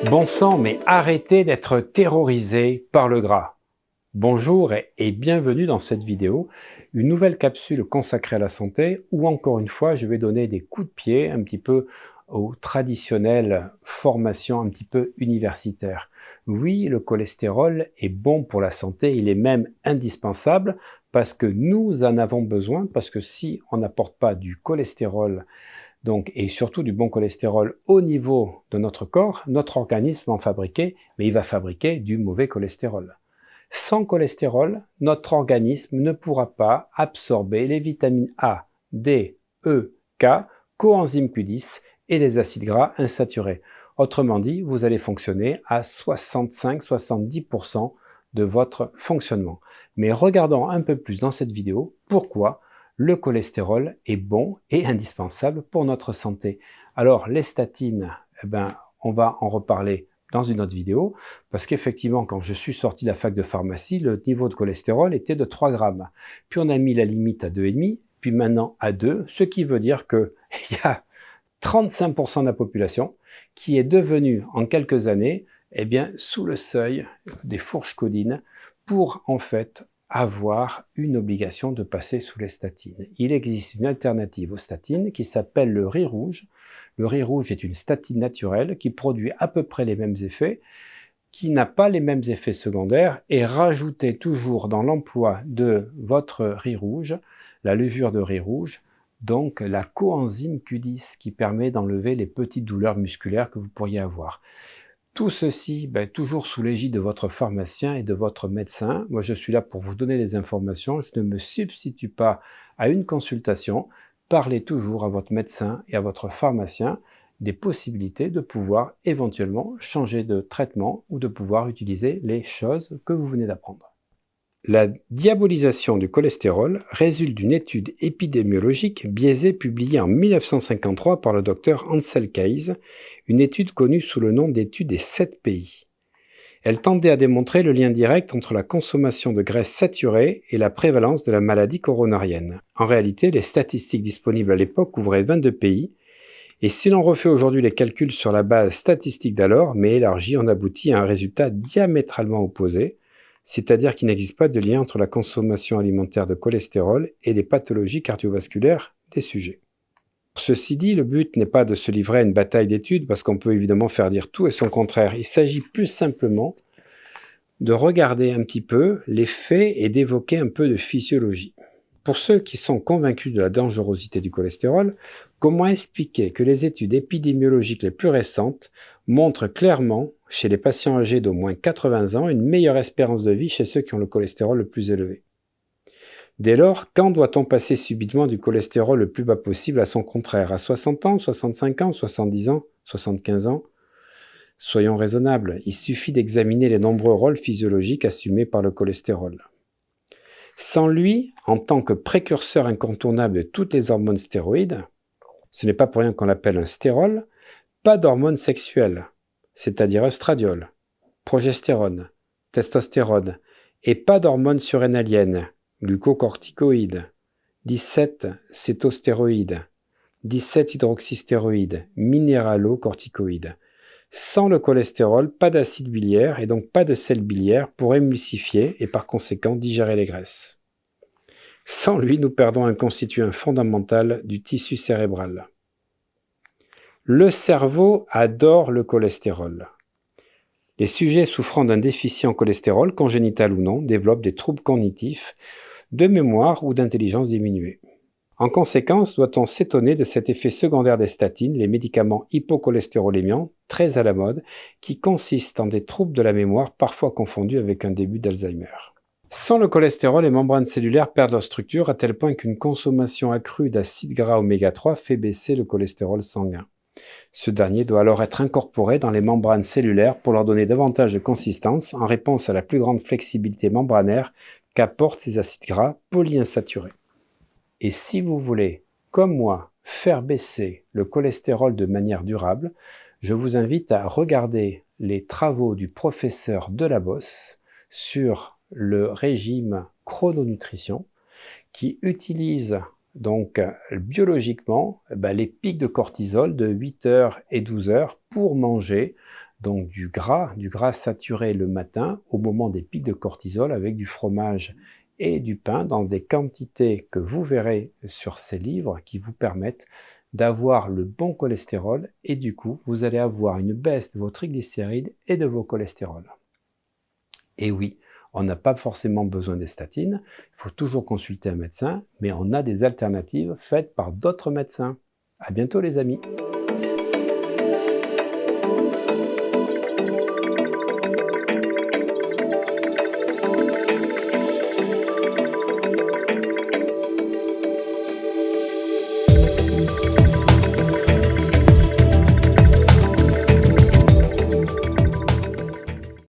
Bon sang, mais arrêtez d'être terrorisé par le gras. Bonjour et bienvenue dans cette vidéo, une nouvelle capsule consacrée à la santé où encore une fois je vais donner des coups de pied un petit peu aux traditionnelles formations un petit peu universitaires. Oui, le cholestérol est bon pour la santé, il est même indispensable parce que nous en avons besoin, parce que si on n'apporte pas du cholestérol et surtout du bon cholestérol au niveau de notre corps, notre organisme va en fabriquer, mais il va fabriquer du mauvais cholestérol. Sans cholestérol, notre organisme ne pourra pas absorber les vitamines A, D, E, K, coenzyme Q10 et les acides gras insaturés. Autrement dit, vous allez fonctionner à 65-70% de votre fonctionnement. Mais regardons un peu plus dans cette vidéo pourquoi le cholestérol est bon et indispensable pour notre santé. Alors, les statines, on va en reparler dans une autre vidéo, parce qu'effectivement, quand je suis sorti de la fac de pharmacie, le niveau de cholestérol était de 3 grammes. Puis on a mis la limite à 2,5, puis maintenant à 2, ce qui veut dire qu'il y a 35% de la population qui est devenue en quelques années sous le seuil des fourches caudines pour en fait avoir une obligation de passer sous les statines. Il existe une alternative aux statines qui s'appelle le riz rouge. Le riz rouge est une statine naturelle qui produit à peu près les mêmes effets, qui n'a pas les mêmes effets secondaires, et rajoutez toujours dans l'emploi de votre riz rouge, la levure de riz rouge, donc la coenzyme Q10 qui permet d'enlever les petites douleurs musculaires que vous pourriez avoir. Tout ceci, toujours sous l'égide de votre pharmacien et de votre médecin. Moi, je suis là pour vous donner des informations. Je ne me substitue pas à une consultation. Parlez toujours à votre médecin et à votre pharmacien des possibilités de pouvoir éventuellement changer de traitement ou de pouvoir utiliser les choses que vous venez d'apprendre. La diabolisation du cholestérol résulte d'une étude épidémiologique biaisée publiée en 1953 par le docteur Ansel Keys, une étude connue sous le nom d'étude des 7 pays. Elle tendait à démontrer le lien direct entre la consommation de graisses saturées et la prévalence de la maladie coronarienne. En réalité, les statistiques disponibles à l'époque couvraient 22 pays, et si l'on refait aujourd'hui les calculs sur la base statistique d'alors, mais élargie, on aboutit à un résultat diamétralement opposé, c'est-à-dire qu'il n'existe pas de lien entre la consommation alimentaire de cholestérol et les pathologies cardiovasculaires des sujets. Ceci dit, le but n'est pas de se livrer à une bataille d'études, parce qu'on peut évidemment faire dire tout et son contraire. Il s'agit plus simplement de regarder un petit peu les faits et d'évoquer un peu de physiologie. Pour ceux qui sont convaincus de la dangerosité du cholestérol, comment expliquer que les études épidémiologiques les plus récentes montrent clairement, chez les patients âgés d'au moins 80 ans, une meilleure espérance de vie chez ceux qui ont le cholestérol le plus élevé? Dès lors, quand doit-on passer subitement du cholestérol le plus bas possible à son contraire? À 60 ans, 65 ans, 70 ans, 75 ans? Soyons raisonnables, il suffit d'examiner les nombreux rôles physiologiques assumés par le cholestérol. Sans lui, en tant que précurseur incontournable de toutes les hormones stéroïdes, ce n'est pas pour rien qu'on l'appelle un stérol, pas d'hormones sexuelles, c'est-à-dire œstradiol, progestérone, testostérone, et pas d'hormones surrénaliennes, glucocorticoïdes, 17 cétostéroïdes, 17 hydroxystéroïdes, minéralocorticoïdes. Sans le cholestérol, pas d'acide biliaire et donc pas de sel biliaire pour émulsifier et par conséquent digérer les graisses. Sans lui, nous perdons un constituant fondamental du tissu cérébral. Le cerveau adore le cholestérol. Les sujets souffrant d'un déficit en cholestérol, congénital ou non, développent des troubles cognitifs, de mémoire ou d'intelligence diminuée. En conséquence, doit-on s'étonner de cet effet secondaire des statines, les médicaments hypocholestérolémiants, très à la mode, qui consistent en des troubles de la mémoire parfois confondus avec un début d'Alzheimer. Sans le cholestérol, les membranes cellulaires perdent leur structure à tel point qu'une consommation accrue d'acides gras oméga 3 fait baisser le cholestérol sanguin. Ce dernier doit alors être incorporé dans les membranes cellulaires pour leur donner davantage de consistance en réponse à la plus grande flexibilité membranaire qu'apportent ces acides gras polyinsaturés. Et si vous voulez, comme moi, faire baisser le cholestérol de manière durable, je vous invite à regarder les travaux du professeur Delabosse sur le régime chrononutrition, qui utilisent donc biologiquement les pics de cortisol de 8 heures et 12 heures pour manger donc du gras saturé le matin au moment des pics de cortisol avec du fromage et du pain dans des quantités que vous verrez sur ces livres qui vous permettent d'avoir le bon cholestérol et du coup vous allez avoir une baisse de vos triglycérides et de vos cholestérols. Et oui, on n'a pas forcément besoin des statines, il faut toujours consulter un médecin, mais on a des alternatives faites par d'autres médecins. À bientôt les amis!